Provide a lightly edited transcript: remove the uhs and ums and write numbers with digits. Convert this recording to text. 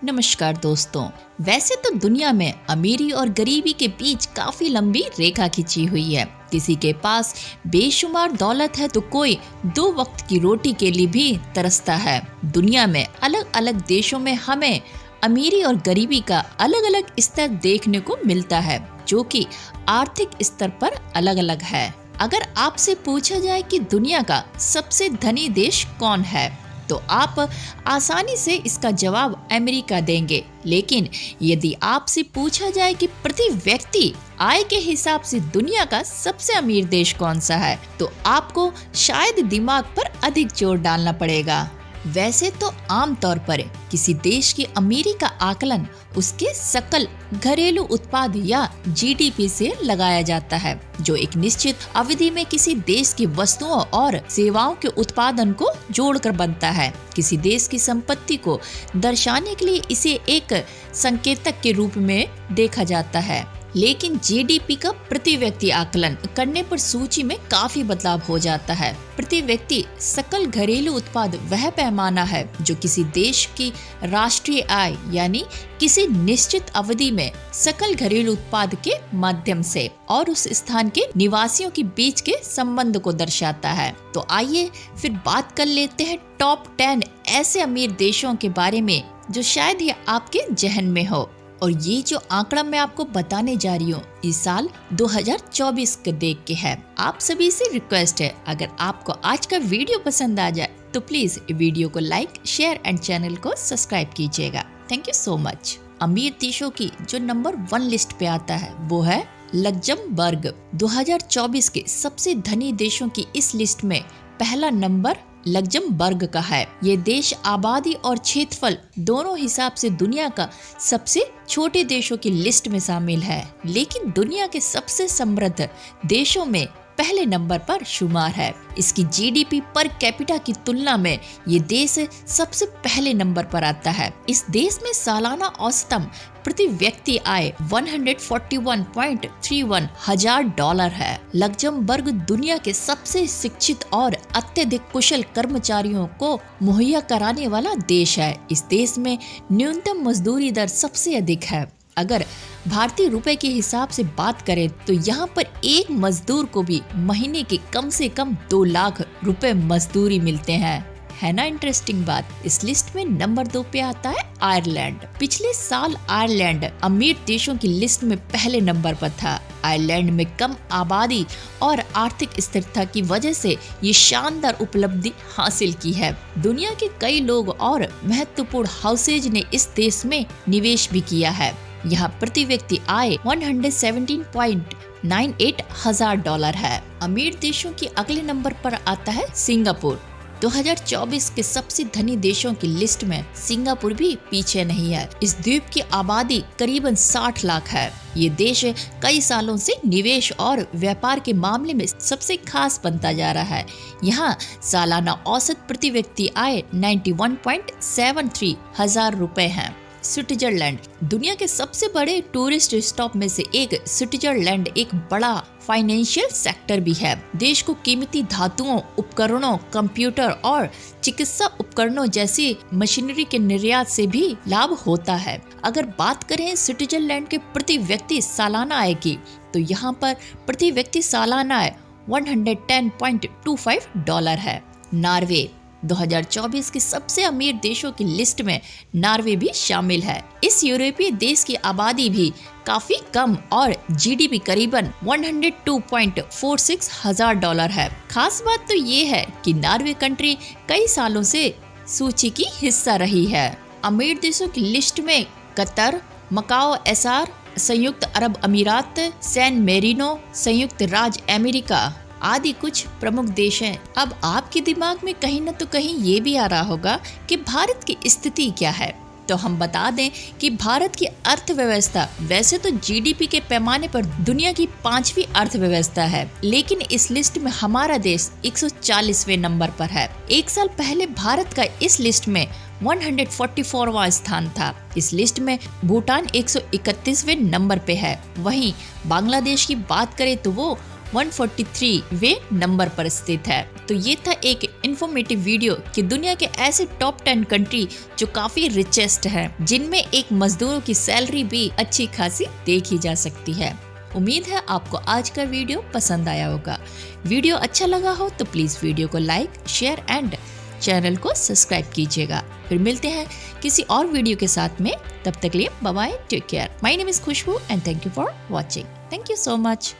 नमस्कार दोस्तों। वैसे तो दुनिया में अमीरी और गरीबी के बीच काफी लंबी रेखा खिंची हुई है। किसी के पास बेशुमार दौलत है तो कोई 2 वक्त की रोटी के लिए भी तरसता है। दुनिया में अलग अलग देशों में हमें अमीरी और गरीबी का अलग अलग स्तर देखने को मिलता है, जो कि आर्थिक स्तर पर अलग अलग है। अगर आपसे पूछा जाए कि दुनिया का सबसे धनी देश कौन है, तो आप आसानी से इसका जवाब अमेरिका देंगे। लेकिन यदि आपसे पूछा जाए कि प्रति व्यक्ति आय के हिसाब से दुनिया का सबसे अमीर देश कौन सा है, तो आपको शायद दिमाग पर अधिक जोर डालना पड़ेगा। वैसे तो आमतौर पर किसी देश की अमीरी का आकलन उसके सकल घरेलू उत्पाद या जीडीपी से लगाया जाता है, जो एक निश्चित अवधि में किसी देश की वस्तुओं और सेवाओं के उत्पादन को जोड़कर बनता है। किसी देश की संपत्ति को दर्शाने के लिए इसे एक संकेतक के रूप में देखा जाता है। लेकिन जीडीपी का प्रति व्यक्ति आकलन करने पर सूची में काफी बदलाव हो जाता है। प्रति व्यक्ति सकल घरेलू उत्पाद वह पैमाना है जो किसी देश की राष्ट्रीय आय यानी किसी निश्चित अवधि में सकल घरेलू उत्पाद के माध्यम से और उस स्थान के निवासियों के बीच के संबंध को दर्शाता है। तो आइए फिर बात कर लेते हैं टॉप 10 ऐसे अमीर देशों के बारे में जो शायद ये आपके जहन में हो। और ये जो आंकड़ा मैं आपको बताने जा रही हूँ इस साल 2024 के देख के है। आप सभी से रिक्वेस्ट है, अगर आपको आज का वीडियो पसंद आ जाए तो प्लीज वीडियो को लाइक, शेयर एंड चैनल को सब्सक्राइब कीजिएगा। Thank you so much. अमीर देशों की जो नंबर 1 लिस्ट पे आता है वो है लग्जमबर्ग। 2024 के सबसे धनी देशों की इस लिस्ट में पहला नंबर लग्जमबर्ग का है। ये देश आबादी और क्षेत्रफल दोनों हिसाब से दुनिया का सबसे छोटे देशों की लिस्ट में शामिल है, लेकिन दुनिया के सबसे समृद्ध देशों में पहले नंबर पर शुमार है। इसकी जीडीपी पर कैपिटा की तुलना में ये देश सबसे पहले नंबर पर आता है। इस देश में सालाना औसतन प्रति व्यक्ति आय 141.31 हजार डॉलर है। लग्जमबर्ग दुनिया के सबसे शिक्षित और अत्यधिक कुशल कर्मचारियों को मुहैया कराने वाला देश है। इस देश में न्यूनतम मजदूरी दर सबसे अधिक है। अगर भारतीय रुपए के हिसाब से बात करें तो यहाँ पर एक मजदूर को भी महीने के कम से कम 2 लाख रुपए मजदूरी मिलते हैं। है ना इंटरेस्टिंग बात। इस लिस्ट में नंबर 2 पे आता है आयरलैंड। पिछले साल आयरलैंड अमीर देशों की लिस्ट में पहले नंबर पर था। आयरलैंड में कम आबादी और आर्थिक स्थिरता की वजह से ये शानदार उपलब्धि हासिल की है। दुनिया के कई लोग और महत्वपूर्ण हाउसेज ने इस देश में निवेश भी किया है। यहाँ प्रति व्यक्ति आय 117.98 हजार डॉलर है। अमीर देशों के अगले नंबर पर आता है सिंगापुर। 2024 के सबसे धनी देशों की लिस्ट में सिंगापुर भी पीछे नहीं है। इस द्वीप की आबादी करीबन 60 लाख है। ये देश कई सालों से निवेश और व्यापार के मामले में सबसे खास बनता जा रहा है। यहाँ सालाना औसत प्रति व्यक्ति आय 91.73 हजार रुपए है। स्विट्जरलैंड दुनिया के सबसे बड़े टूरिस्ट स्टॉप में से एक स्विट्जरलैंड एक बड़ा फाइनेंशियल सेक्टर भी है। देश को कीमती धातुओं, उपकरणों, कंप्यूटर और चिकित्सा उपकरणों जैसी मशीनरी के निर्यात से भी लाभ होता है। अगर बात करें स्विट्जरलैंड के प्रति व्यक्ति सालाना आय की, तो यहाँ पर प्रति व्यक्ति सालाना आय 110.25 डॉलर है। नॉर्वे 2024 के सबसे अमीर देशों की लिस्ट में नॉर्वे भी शामिल है। इस यूरोपीय देश की आबादी भी काफी कम और जीडीपी करीबन 102.46 हजार डॉलर है। खास बात तो ये है कि नॉर्वे कंट्री कई सालों से सूची की हिस्सा रही है। अमीर देशों की लिस्ट में कतर, मकाओ एसआर, संयुक्त अरब अमीरात, सैन मेरिनो, संयुक्त राज्य अमेरिका आदि कुछ प्रमुख देश हैं। अब आपके दिमाग में कहीं न तो कहीं ये भी आ रहा होगा कि भारत की स्थिति क्या है। तो हम बता दें कि भारत की अर्थव्यवस्था वैसे तो जीडीपी के पैमाने पर दुनिया की 5वीं अर्थव्यवस्था है, लेकिन इस लिस्ट में हमारा देश 140वें नंबर पर है। एक साल पहले भारत का इस लिस्ट में 144वां स्थान था। इस लिस्ट में भूटान 131वें नंबर पे है। वहीं बांग्लादेश की बात करें तो वो 143वें नंबर पर स्थित है। तो ये था एक इन्फॉर्मेटिव वीडियो कि दुनिया के ऐसे टॉप 10 कंट्री जो काफी रिचेस्ट है, जिनमें एक मजदूरों की सैलरी भी अच्छी खासी देखी जा सकती है। उम्मीद है आपको आज का वीडियो पसंद आया होगा। वीडियो अच्छा लगा हो तो प्लीज वीडियो को लाइक, शेयर एंड चैनल को सब्सक्राइब कीजिएगा। फिर मिलते हैं किसी और वीडियो के साथ में, तब तक लिए bye bye, take care. My name is Khushboo and thank you for watching. Thank you so much.